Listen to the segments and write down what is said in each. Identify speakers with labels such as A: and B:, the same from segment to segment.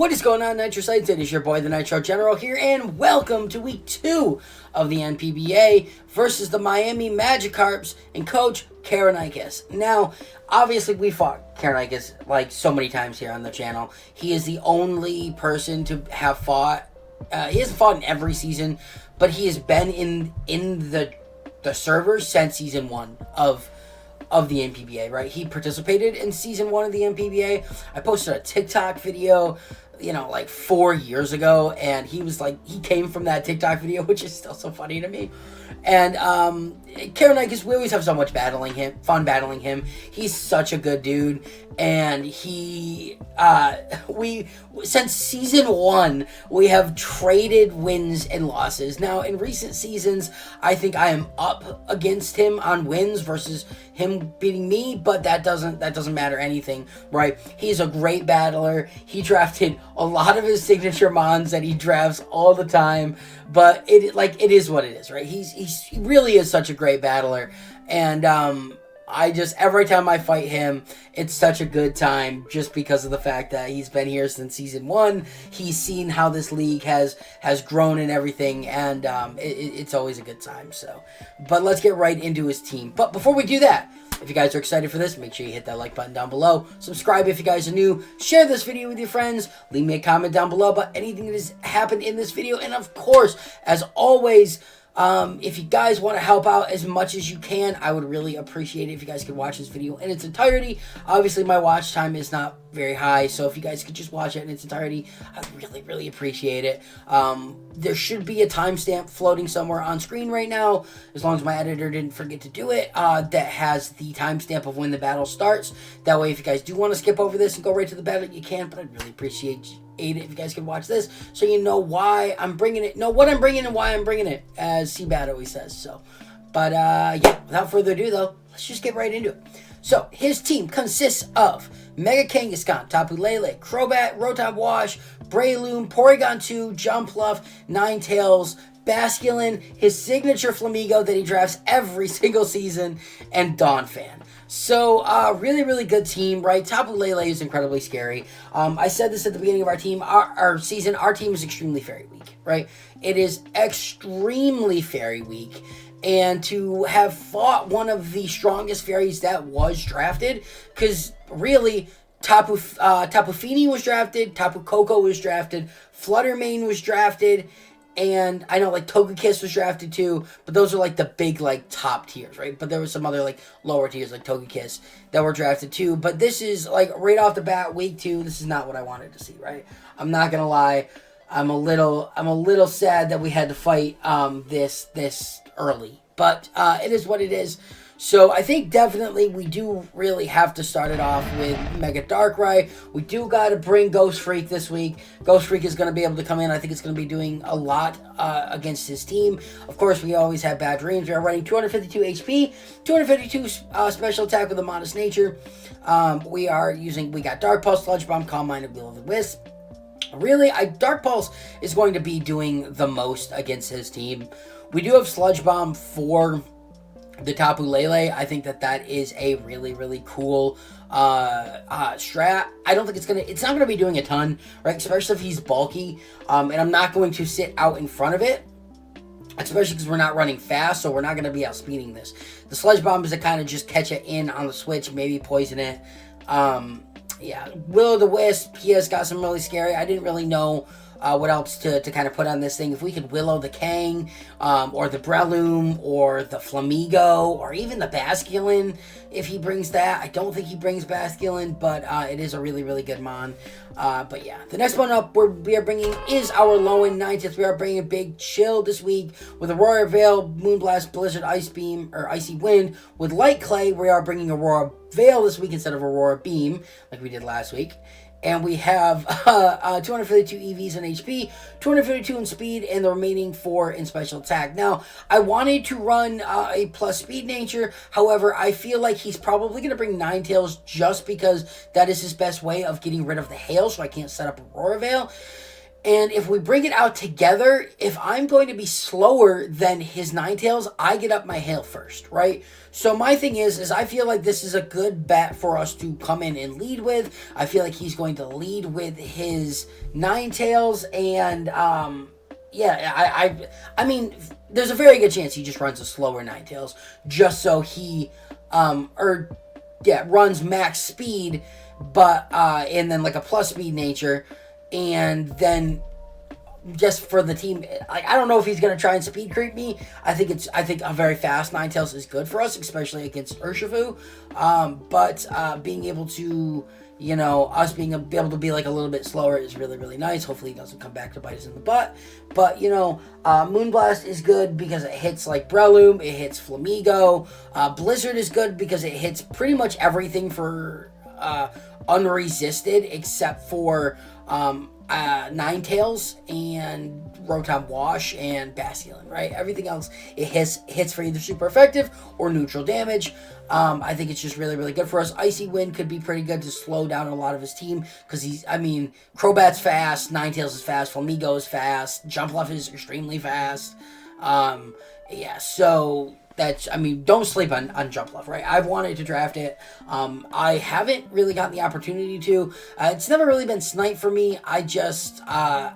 A: What is going on, Nitrosites? It is your boy, the Nitro General here, and welcome to week 2 of the NPBA versus the Miami Magikarps and Coach Karanikis. Now, obviously, we fought Karanikis like so many times here on the channel. He is the only person to have fought. He hasn't fought in every season, but he has been in the servers since season 1 of the NPBA, right? He participated in season 1 of the NPBA. I posted a TikTok video, like 4 years ago, and he came from that TikTok video, which is still so funny to me. And Karanikis, we always have so much fun battling him. He's such a good dude, and since season 1, we have traded wins and losses. Now, in recent seasons, I think I am up against him on wins versus him beating me, but that doesn't matter anything, right? He's a great battler. He drafted a lot of his signature mons that he drafts all the time, but it is what it is, right? He really is such a great battler, and every time I fight him, it's such a good time just because of the fact that he's been here since season 1. He's seen how this league has grown and everything, and it's always a good time. So, but let's get right into his team. But before we do that, if you guys are excited for this, make sure you hit that like button down below. Subscribe if you guys are new. Share this video with your friends. Leave me a comment down below about anything that has happened in this video. And of course, as always, if you guys want to help out as much as you can, I would really appreciate it if you guys could watch this video in its entirety. Obviously, my watch time is not very high, so if you guys could just watch it in its entirety, I'd really, really appreciate it. There should be a timestamp floating somewhere on screen right now, as long as my editor didn't forget to do it, that has the timestamp of when the battle starts. That way, if you guys do want to skip over this and go right to the battle, you can, but I'd really appreciate it if you guys could watch this, so you know why I'm bringing it, know what I'm bringing and why I'm bringing it, as Seabat always says. So, but yeah, without further ado though, let's just get right into it. So, his team consists of Mega Kangaskhan, Tapu Lele, Crobat, Rotom Wash, Breloom, Porygon 2, Jumpluff, Ninetales, Basculin, his signature Flamigo that he drafts every single season, and Donphan. So, really, really good team, right? Tapu Lele is incredibly scary. I said this at the beginning of our team, our season, our team is extremely fairy weak, right? It is extremely fairy weak. And to have fought one of the strongest fairies that was drafted, because really, Tapu Fini was drafted, Tapu Koko was drafted, Fluttermane was drafted, and I know, Togekiss was drafted too, but those are, the big, top tiers, right? But there was some other, lower tiers, like Togekiss, that were drafted too. But this is, right off the bat, week 2, this is not what I wanted to see, right? I'm not gonna lie. I'm a little sad that we had to fight, this early. But, it is what it is. So, I think definitely we do really have to start it off with Mega Darkrai. We do got to bring Ghost Freak this week. Ghost Freak is going to be able to come in. I think it's going to be doing a lot against his team. Of course, we always have bad dreams. We are running 252 HP, 252 special attack with a modest nature. We got Dark Pulse, Sludge Bomb, Calm Mind, and Will-O-the-Wisp. Really, Dark Pulse is going to be doing the most against his team. We do have Sludge Bomb for the Tapu Lele. I think that is a really, really cool strat. I don't think it's not gonna be doing a ton, right? Especially if he's bulky. And I'm not going to sit out in front of it, especially because we're not running fast, so we're not gonna be outspeeding this. The Sludge Bomb is to kind of just catch it in on the switch, maybe poison it. Yeah, Will-O-the-Wisp, he has got some really scary. I didn't really know what else to kind of put on this thing. If we could Willow the Kang, or the Breloom, or the Flamigo, or even the Basculin, if he brings that. I don't think he brings Basculin, but it is a really, really good mon. But yeah, the next one up we are bringing is our Lowen Ninetales. We are bringing Big Chill this week with Aurora Veil, Moonblast, Blizzard, Ice Beam, or Icy Wind. With Light Clay, we are bringing Aurora Veil this week instead of Aurora Beam, like we did last week. And we have 252 EVs in HP, 252 in speed, and the remaining 4 in special attack. Now, I wanted to run a plus speed nature. However, I feel like he's probably going to bring Ninetales just because that is his best way of getting rid of the hail, so I can't set up Aurora Veil. And if we bring it out together, if I'm going to be slower than his Ninetales, I get up my hail first, right? So my thing is I feel like this is a good bet for us to come in and lead with. I feel like he's going to lead with his Ninetales, and yeah, I mean, there's a very good chance he just runs a slower Ninetales, just so he runs max speed, but and then like a plus speed nature. And then just for the team, I don't know if he's going to try and speed creep me. I think a very fast Ninetales is good for us, especially against Urshifu. But being able to, us being able to be like a little bit slower is really, really nice. Hopefully he doesn't come back to bite us in the butt. But, Moonblast is good because it hits like Breloom, it hits Flamigo. Blizzard is good because it hits pretty much everything for unresisted except for Ninetales and Rotom Wash and Basculin, right? Everything else, it hits for either super effective or neutral damage. I think it's just really, really good for us. Icy Wind could be pretty good to slow down a lot of his team because Crobat's fast, Ninetales is fast, Flamigo is fast, Jumpluff is extremely fast. So don't sleep on Jumpluff, right? I've wanted to draft it. I haven't really gotten the opportunity to. It's never really been Snipe for me. I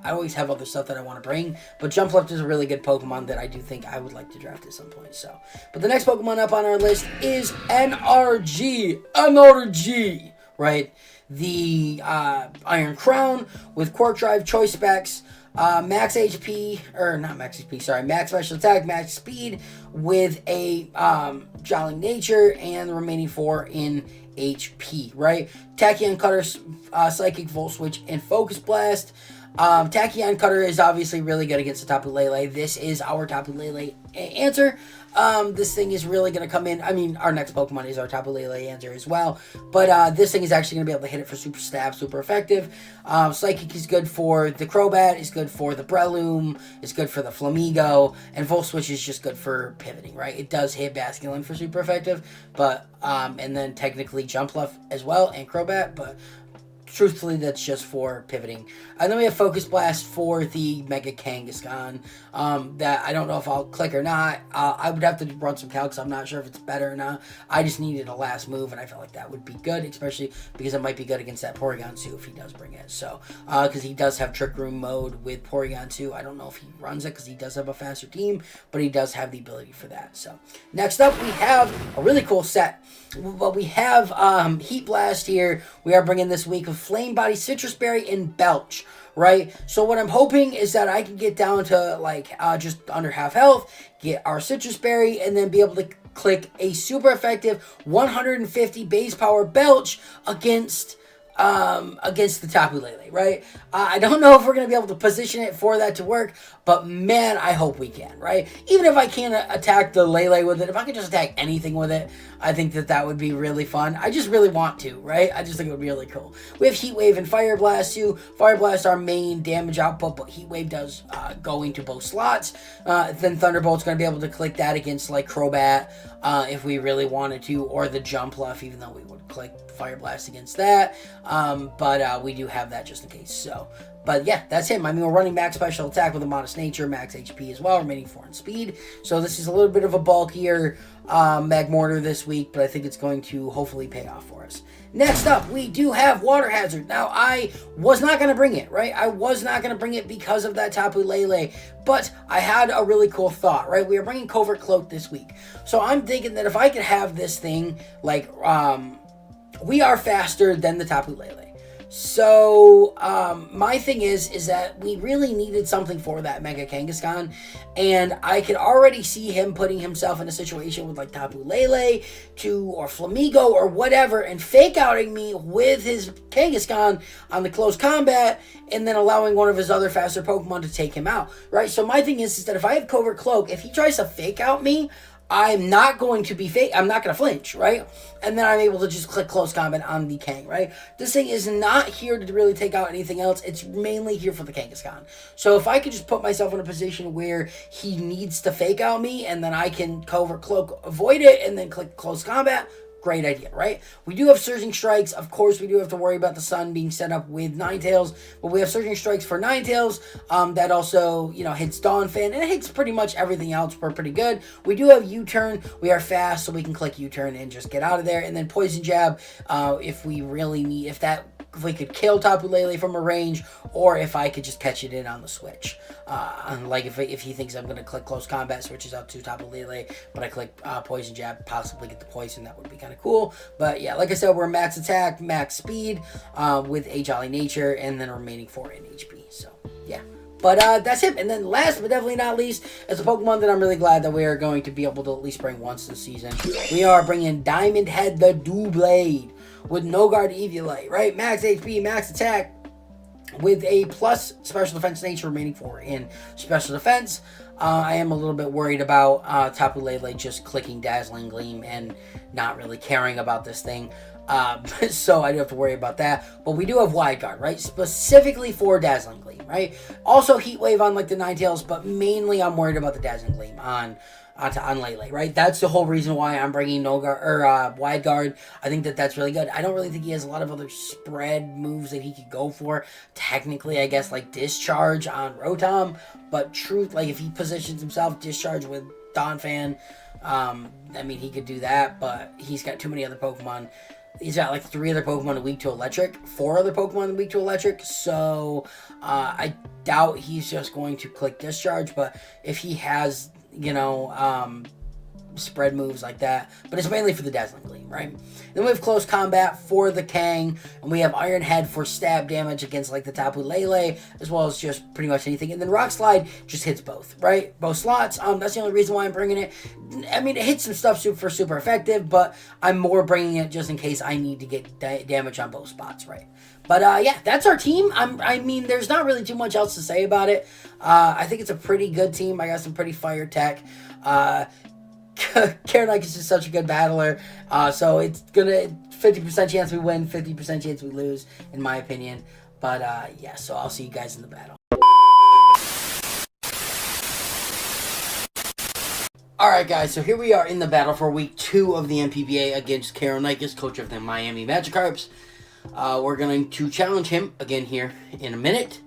A: always have other stuff that I want to bring. But Jumpluff is a really good Pokemon that I do think I would like to draft at some point. So, but the next Pokemon up on our list is NRG. NRG, right? The Iron Crown with Quark Drive, Choice Specs. Max HP, or not max HP, sorry, max special attack, max speed with a Jolly Nature and the remaining 4 in HP, right? Tachyon Cutter, Psychic Volt Switch, and Focus Blast. Tachyon Cutter is obviously really good against the Tapu Lele. This is our Tapu Lele answer. This thing is really going to come in. Our next Pokemon is our Tapu Lele answer as well. But this thing is actually going to be able to hit it for super stab, super effective. Psychic is good for the Crobat, is good for the Breloom, is good for the Flamigo, and Volt Switch is just good for pivoting, right? It does hit Basculin for super effective, but, and then technically Jumpluff as well, and Crobat, but truthfully, that's just for pivoting. And then we have Focus Blast for the Mega Kangaskhan. That I don't know if I'll click or not. I would have to run some calcs. I'm not sure if it's better or not. I just needed a last move, and I felt like that would be good, especially because it might be good against that Porygon 2 if he does bring it. So, because he does have Trick Room mode with Porygon 2. I don't know if he runs it because he does have a faster team, but he does have the ability for that. So, next up, we have a really cool set. But we have Heat Blast here. We are bringing this week with Flame Body, Citrus Berry, and Belch, right? So what I'm hoping is that I can get down to like just under half health, get our Citrus Berry, and then be able to click a super effective 150 base power Belch against the Tapu Lele, right? I don't know if we're going to be able to position it for that to work, but man, I hope we can, right? Even if I can't attack the Lele with it, if I can just attack anything with it, I think that would be really fun. I just really want to, right? I just think it would be really cool. We have Heat Wave and Fire Blast too. Fire Blast, our main damage output, but Heat Wave does go into both slots. Then Thunderbolt's going to be able to click that against like Crobat if we really wanted to, or the Jumpluff, even though we would click Fire Blast against that. But we do have that just in case. So, but yeah, that's him. We're running max special attack with a modest nature, max HP as well, remaining 4 in speed. So this is a little bit of a bulkier Magmortar this week, but I think it's going to hopefully pay off for us. Next up, we do have Water Hazard. Now, I was not going to bring it, right? I was not going to bring it because of that Tapu Lele, but I had a really cool thought, right? We are bringing Covert Cloak this week. So I'm thinking that if I could have this thing, like, we are faster than the Tapu Lele. So, my thing is that we really needed something for that Mega Kangaskhan, and I could already see him putting himself in a situation with like Tapu Lele or Flamigo or whatever, and fake outing me with his Kangaskhan on the close combat, and then allowing one of his other faster Pokemon to take him out, right? So my thing is that if I have Covert Cloak, if he tries to fake out me, I'm not going to be I'm not going to flinch, right? And then I'm able to just click close combat on the Kang, right? This thing is not here to really take out anything else. It's mainly here for the Kangaskhan. So if I could just put myself in a position where he needs to fake out me, and then I can Covert Cloak, avoid it, and then click close combat, great idea, right? We do have Surging Strikes. Of course, we do have to worry about the Sun being set up with Ninetales, but we have Surging Strikes for Ninetales. That also, hits Donphan, and it hits pretty much everything else. We're pretty good. We do have U-Turn. We are fast, so we can click U-Turn and just get out of there. And then Poison Jab, if we really need, if we could kill Tapu Lele from a range, or if I could just catch it in on the switch. Like if he thinks I'm going to click Close Combat, switches out to Tapu Lele, but I click Poison Jab, possibly get the poison, that would be kind of cool. But yeah, like I said, we're max attack, max speed, with a Jolly Nature, and then remaining 4 in HP. So yeah. But that's it. And then last but definitely not least, is a Pokemon that I'm really glad that we are going to be able to at least bring once this season. We are bringing Diamond Head the Doublade with No Guard Eviolite, right? Max HP, max attack, with a plus special defense nature, remaining 4 in special defense. I am a little bit worried about Tapu Lele just clicking Dazzling Gleam and not really caring about this thing. So I do have to worry about that. But we do have Wide Guard, right? Specifically for Dazzling Gleam, right? Also Heat Wave on like the Ninetales, but mainly I'm worried about the Dazzling Gleam on Lele, right? That's the whole reason why I'm bringing Wide Guard. I think that's really good. I don't really think he has a lot of other spread moves that he could go for. Technically, I guess, like Discharge on Rotom, but like, if he positions himself Discharge with Donphan, I mean, he could do that, but he's got too many other Pokemon. He's got like 3 other Pokemon weak to Electric, 4 other Pokemon weak to Electric, so I doubt he's just going to click Discharge, but if he has spread moves like that, but it's mainly for the Dazzling Gleam, right? Then we have Close Combat for the Kang, and we have Iron Head for stab damage against like the Tapu Lele, as well as just pretty much anything. And then Rock Slide just hits both, right? Both slots. That's the only reason why I'm bringing it. I mean, it hits some stuff super effective, but I'm more bringing it just in case I need to get damage on both spots, right? But yeah, that's our team. I mean, there's not really too much else to say about it. I think it's a pretty good team. I got some pretty fire tech. Karanike is just such a good battler, so it's gonna 50% chance we win, 50% chance we lose, in my opinion. But yeah, so I'll see you guys in the battle. Alright guys, so here we are in the battle for week 2 of the NPBA against Karanike, coach of the Miami Magikarps. We're going to challenge him again here in a minute,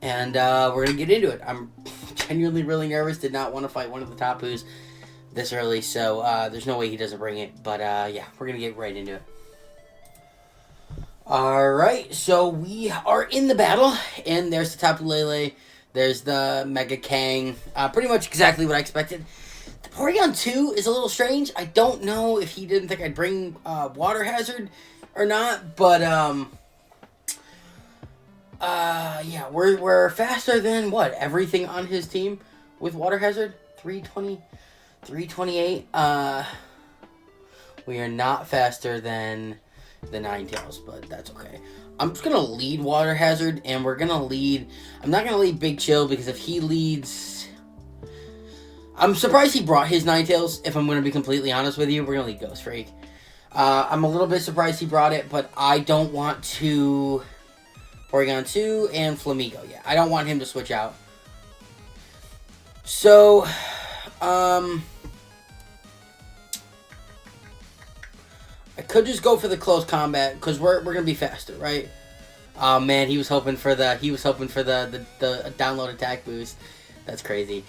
A: and we're going to get into it. I'm genuinely really nervous, did not want to fight one of the Tapus this early, so there's no way he doesn't bring it, but yeah, we're going to get right into it. Alright, so we are in the battle, and there's the Tapu Lele, there's the Mega Kang, pretty much exactly what I expected. The Porygon 2 is a little strange. I don't know if he didn't think I'd bring Water Hazard or not, but yeah, we're faster than what, everything on his team with Water Hazard. 320, 328. We are not faster than the Ninetales, but that's okay. I'm just gonna lead Water Hazard, and we're gonna lead. I'm not gonna lead Big Chill, because if he leads, I'm surprised he brought his Ninetales. If I'm gonna be completely honest with you, we're gonna lead Ghost Freak. I'm a little bit surprised he brought it, but I don't want to Porygon 2 and Flamigo yet. I don't want him to switch out. So, I could just go for the Close Combat, because we're gonna be faster, right? Oh man, he was hoping for the download attack boost. That's crazy.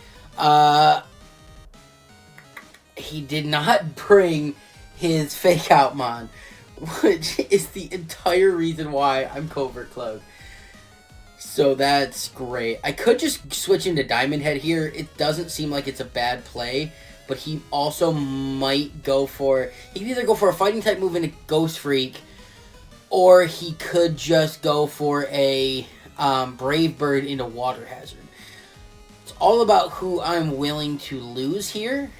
A: He did not bring his Fake Out Mon, which is the entire reason why I'm Covert Cloak. So that's great. I could just switch into Diamond Head here. It doesn't seem like it's a bad play, but he also might go for... He could either go for a Fighting type move into Ghost Freak, or he could just go for a Brave Bird into Water Hazard. It's all about who I'm willing to lose here.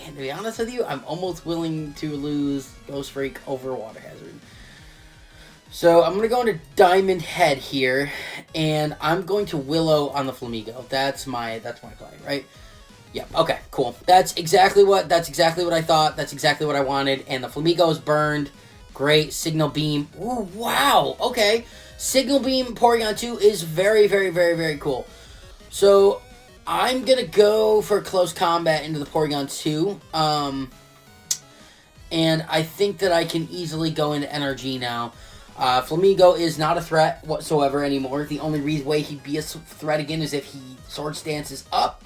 A: And to be honest with you, I'm almost willing to lose Ghost Freak over Water Hazard. So I'm going to go into Diamond Head here, and I'm going to Willow on the Flamigo. That's my play, right? Yeah, okay, cool. That's exactly what I thought. That's exactly what I wanted. And the Flamigo is burned. Great. Signal Beam. Ooh, wow. Okay. Signal Beam Porygon 2 is very, very, very, very cool. So I'm going to go for Close Combat into the Porygon 2. And I think that I can easily go into NRG now. Flamingo is not a threat whatsoever anymore. The only way he'd be a threat again is if he Sword Stances up,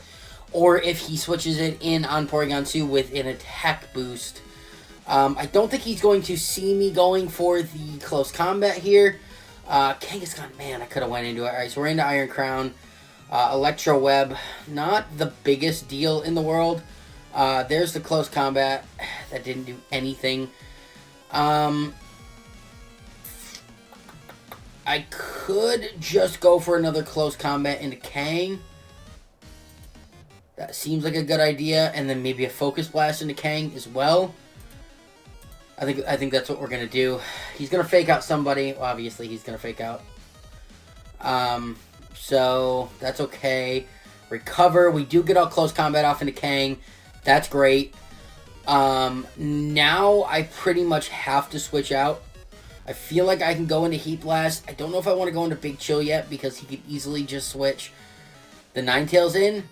A: or if he switches it in on Porygon 2 with an attack boost. I don't think he's going to see me going for the close combat here. Kangaskhan, man, I could have went into it. Alright, so we're into Iron Crown. Electro Web, not the biggest deal in the world. There's the close combat. That didn't do anything. I could just go for another close combat into Kang. That seems like a good idea. And then maybe a Focus Blast into Kang as well. I think that's what we're going to do. He's going to fake out somebody. Well, obviously, he's going to fake out. So, that's okay. Recover. We do get out close combat off into Kang. That's great. Now, I pretty much have to switch out. I feel like I can go into Heat Blast. I don't know if I want to go into Big Chill yet, because he could easily just switch the Ninetales in.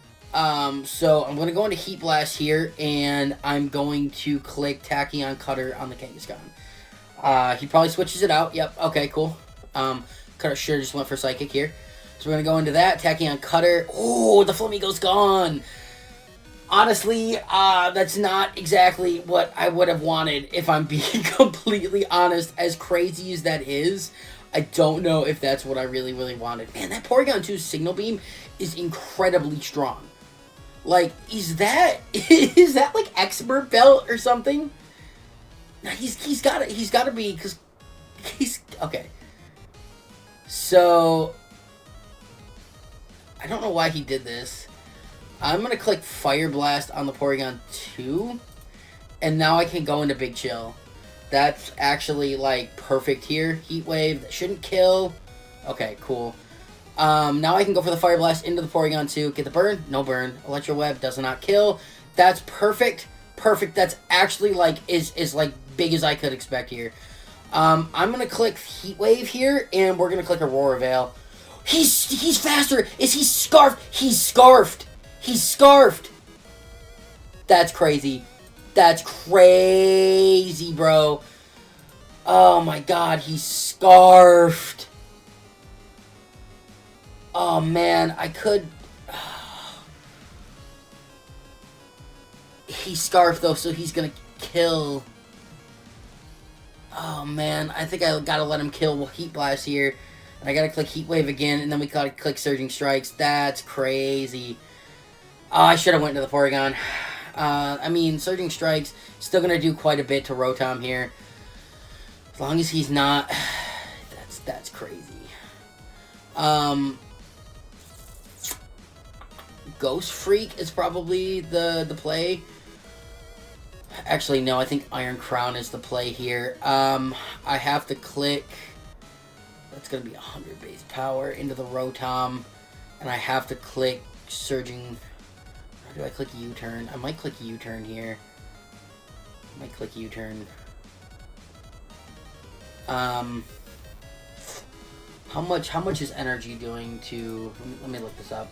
A: So I'm going to go into Heat Blast here, and I'm going to click Tachyon Cutter on the Kangaskhan. He probably switches it out. Yep, okay, cool. Cutter should have just went for Psychic here. So we're going to go into that. Tachyon Cutter. Oh, the Flamingo's gone. Honestly, that's not exactly what I would have wanted, if I'm being completely honest. As crazy as that is, I don't know if that's what I really, really wanted. Man, that Porygon 2 Signal Beam is incredibly strong. Like, is that like Expert Belt or something? No, he's got to be, because he's okay. So I don't know why he did this. I'm going to click Fire Blast on the Porygon 2. And now I can go into Big Chill. That's actually, like, perfect here. Heat Wave. That shouldn't kill. Okay, cool. Now I can go for the Fire Blast into the Porygon 2. Get the burn. No burn. Electro Web does not kill. That's perfect. Perfect. That's actually, like, is like, big as I could expect here. I'm going to click Heat Wave here. And we're going to click Aurora Veil. He's faster. Is he Scarfed? He's Scarfed. He's Scarfed. That's crazy. That's crazy, bro. Oh my god, he's Scarfed. Oh man, I could... He's Scarfed though, so he's gonna kill. Oh man, I think I gotta let him kill Heat Blast here. And I gotta click Heat Wave again, and then we gotta click Surging Strikes. That's crazy. Oh, I should have went to the Porygon. I mean, Surging Strike's still going to do quite a bit to Rotom here. As long as he's not... That's crazy. Ghost Freak is probably the play. Actually, no, I think Iron Crown is the play here. I have to click... That's going to be 100 base power into the Rotom. And I have to click Surging... Do I click U-turn? I might click U-turn here. I might click U-turn. How much is energy doing to... Let me look this up.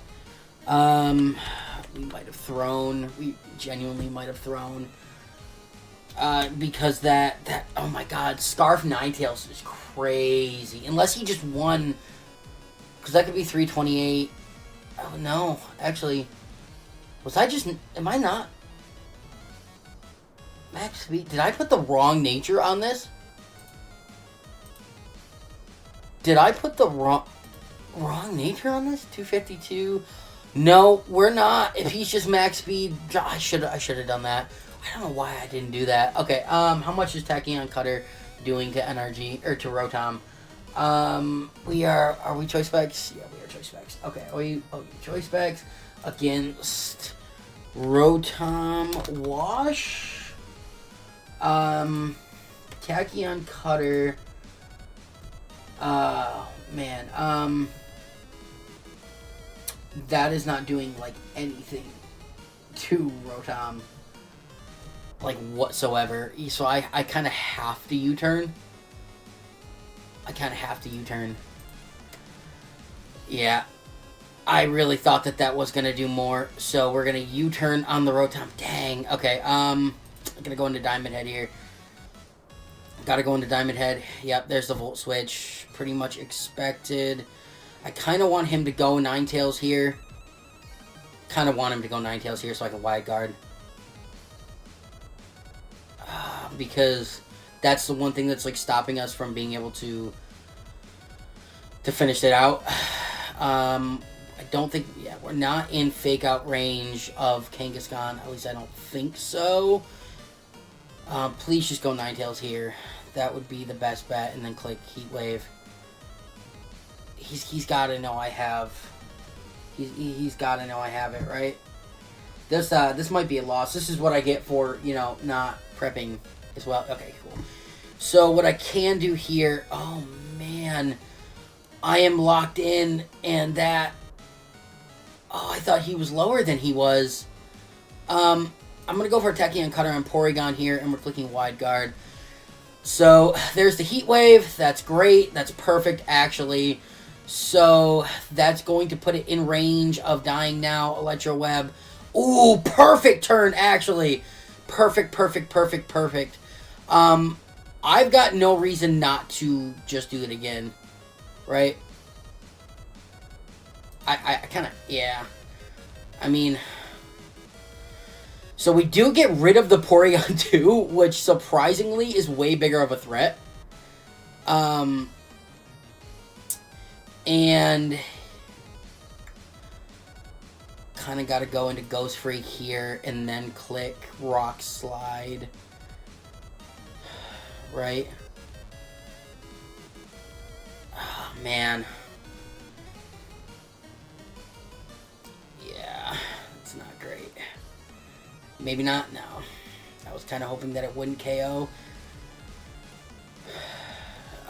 A: We might have thrown. We genuinely might have thrown. Because that... Oh my god. Scarf Ninetales is crazy. Unless he just won. Because that could be 328. Oh no. Actually... Was I just... Am I not... Max speed... Did I put the wrong nature on this? Did I put the wrong nature on this? 252? No, we're not. If he's just max speed... I should have done that. I don't know why I didn't do that. Okay, how much is Tachyon Cutter doing to NRG... Or to Rotom? Are we Choice Specs? Yeah, we are Choice Specs. Okay, Choice Specs... Against Rotom Wash. Tachyon Cutter. Man. That is not doing, like, anything to Rotom. Like, whatsoever. So I kind of have to U-turn. Yeah. I really thought that was going to do more, so we're going to U-turn on the Rotom. Dang. Okay, I'm going to go into Diamond Head here. Gotta go into Diamond Head. Yep, there's the Volt Switch. Pretty much expected. I kind of want him to go Ninetales here. Kind of want him to go Ninetales here so I can wide guard. Because that's the one thing that's like stopping us from being able to finish it out. I don't think, yeah, we're not in fake out range of Kangaskhan. At least I don't think so. Please just go Ninetales here. That would be the best bet, and then click Heat Wave. He's got to know I have. He's got to know I have it, right? This might be a loss. This is what I get for, you know, not prepping as well. Okay, cool. So what I can do here, oh man, I am locked in, and that, oh, I thought he was lower than he was. I'm going to go for a Tachyon Cutter on Porygon here, and we're clicking Wide Guard. So there's the Heat Wave. That's great. That's perfect, actually. So that's going to put it in range of dying now. Electro Web. Ooh, perfect turn, actually. Perfect, perfect, perfect, perfect. I've got no reason not to just do it again. Right? I kind of, yeah. I mean, so we do get rid of the Porygon 2, which surprisingly is way bigger of a threat. And kind of got to go into Ghost Freak here and then click Rock Slide. Right? Oh, man. Yeah, it's not great. Maybe not, no. I was kind of hoping that it wouldn't KO.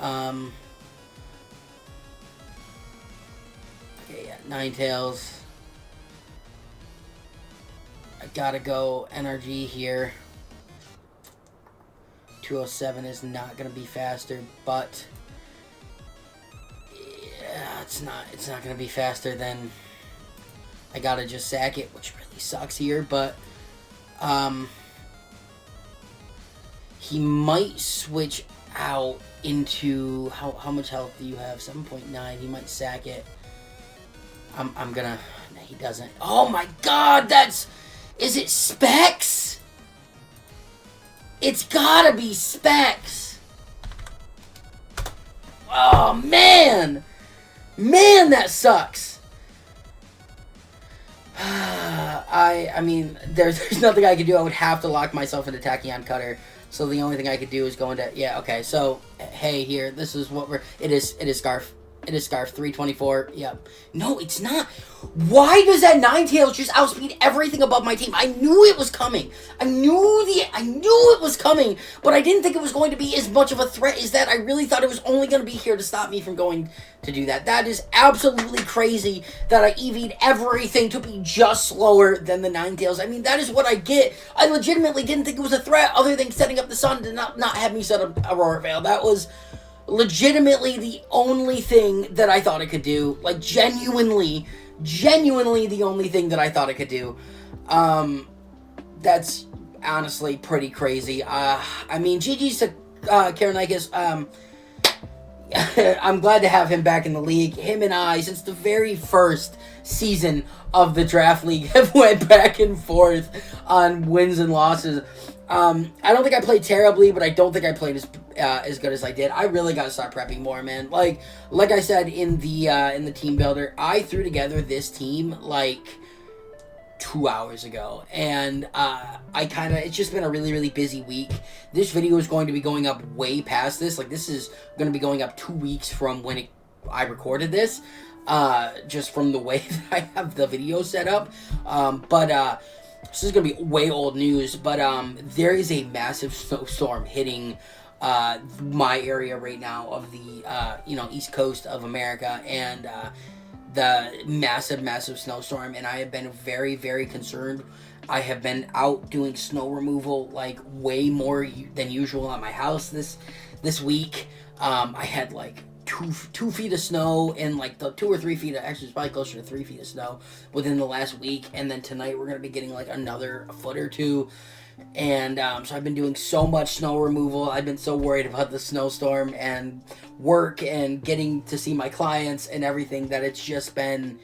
A: Okay, yeah, Ninetales. I gotta go NRG here. 207 is not gonna be faster, but yeah, it's not gonna be faster than I gotta just sack it, which really sucks here, but he might switch out into how much health do you have? 7.9. He might sack it. I'm gonna. No, he doesn't. Oh my God! Is it Specs? It's gotta be Specs. Oh man, that sucks. I mean, there's nothing I could do. I would have to lock myself into Tachyon Cutter. So the only thing I could do is go into, yeah, okay. So hey, here, this is what it is Scarf. It is Scarf 324. Yep. No, it's not. Why does that Ninetales just outspeed everything above my team? I knew it was coming. I knew it was coming, but I didn't think it was going to be as much of a threat as that. I really thought it was only going to be here to stop me from going to do that. That is absolutely crazy that I EV'd everything to be just slower than the Ninetales. I mean, that is what I get. I legitimately didn't think it was a threat other than setting up the sun to not have me set up Aurora Veil. That was legitimately the only thing that I thought it could do. Like, genuinely the only thing that I thought it could do. That's honestly pretty crazy. I mean, GG's to Karonikis. I'm glad to have him back in the league. Him and I, since the very first season of the Draft League, have went back and forth on wins and losses. I don't think I played terribly, but I don't think I played as good as I did. I really got to start prepping more, man. Like I said in the team builder, I threw together this team like 2 hours ago, and it's just been a really, really busy week. This video is going to be going up way past this. Like, this is going to be going up 2 weeks from when I recorded this, just from the way that I have the video set up. This is going to be way old news, but there is a massive snowstorm hitting my area right now of the East Coast of America, and the massive snowstorm, and I have been very, very concerned. I have been out doing snow removal like way more than usual at my house this week. I had like two feet of snow and like the 2 or 3 feet, actually it's probably closer to 3 feet of snow within the last week, and then tonight we're going to be getting like another foot or two. And so I've been doing so much snow removal. I've been so worried about the snowstorm and work and getting to see my clients and everything that it's been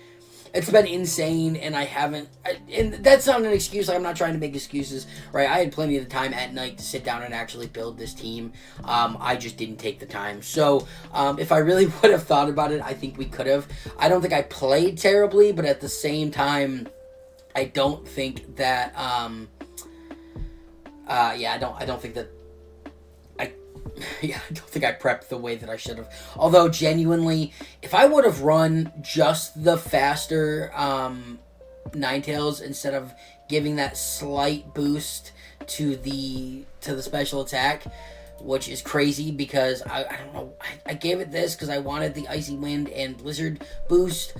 A: insane. And and that's not an excuse. Like, I'm not trying to make excuses, right? I had plenty of the time at night to sit down and actually build this team. I just didn't take the time. So if I really would have thought about it, I think we could have. I don't think I played terribly, but at the same time, I don't think that I don't think that I don't think I prepped the way that I should have. Although, genuinely, if I would have run just the faster Ninetales instead of giving that slight boost to the special attack, which is crazy because I don't know, I gave it this because I wanted the Icy Wind and Blizzard boost,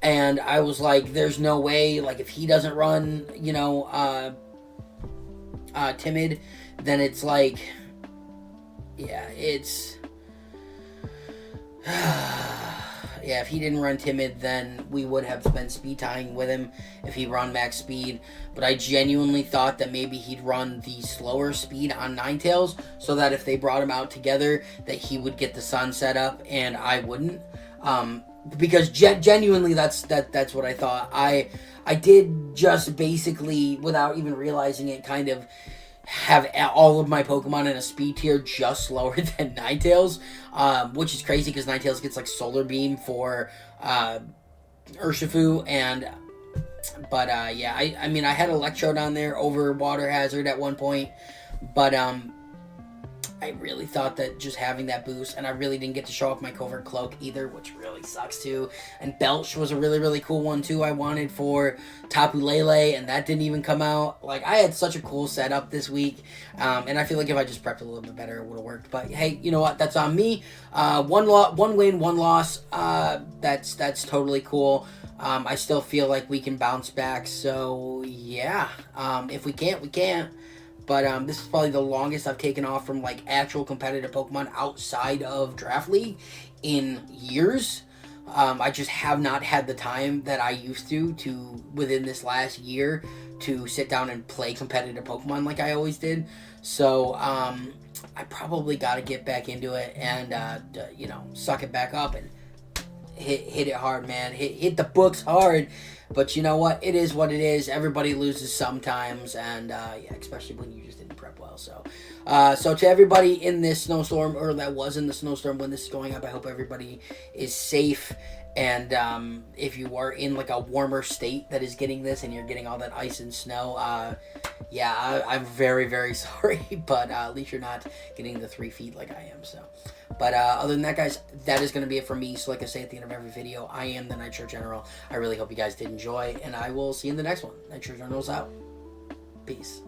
A: and I was like, there's no way, like, if he doesn't run, Timid, then it's like, if he didn't run Timid, then we would have been speed tying with him if he run max speed. But I genuinely thought that maybe he'd run the slower speed on Ninetales, so that if they brought him out together, that he would get the sun set up and I wouldn't. Because genuinely, that's what I thought. I did just basically, without even realizing it, kind of have all of my Pokemon in a speed tier just slower than Ninetales, which is crazy because Ninetales gets like Solar Beam for Urshifu, but I mean, I had Electrode on there over Water Hazard at one point, but I really thought that just having that boost, and I really didn't get to show off my Covert Cloak either, which really sucks too. And Belch was a really, really cool one too I wanted for Tapu Lele, and that didn't even come out. Like, I had such a cool setup this week, and I feel like if I just prepped a little bit better, it would have worked. But hey, you know what? That's on me. One win, one loss. That's totally cool. I still feel like we can bounce back, so yeah. If we can't, we can't. But this is probably the longest I've taken off from, like, actual competitive Pokemon outside of Draft League in years. I just have not had the time that I used to within this last year, to sit down and play competitive Pokemon like I always did. So, I probably got to get back into it and, suck it back up and hit it hard, man. Hit the books hard. But you know what? It is what it is. Everybody loses sometimes, and especially when you just didn't prep well. So to everybody in this snowstorm, or that was in the snowstorm when this is going up, I hope everybody is safe. And if you are in like a warmer state that is getting this, and you're getting all that ice and snow, I'm very, very sorry. But at least you're not getting the 3 feet like I am. So. But other than that, guys, that is going to be it for me. So like I say at the end of every video, I am the Nitro General. I really hope you guys did enjoy, and I will see you in the next one. Nitro General's out. Peace.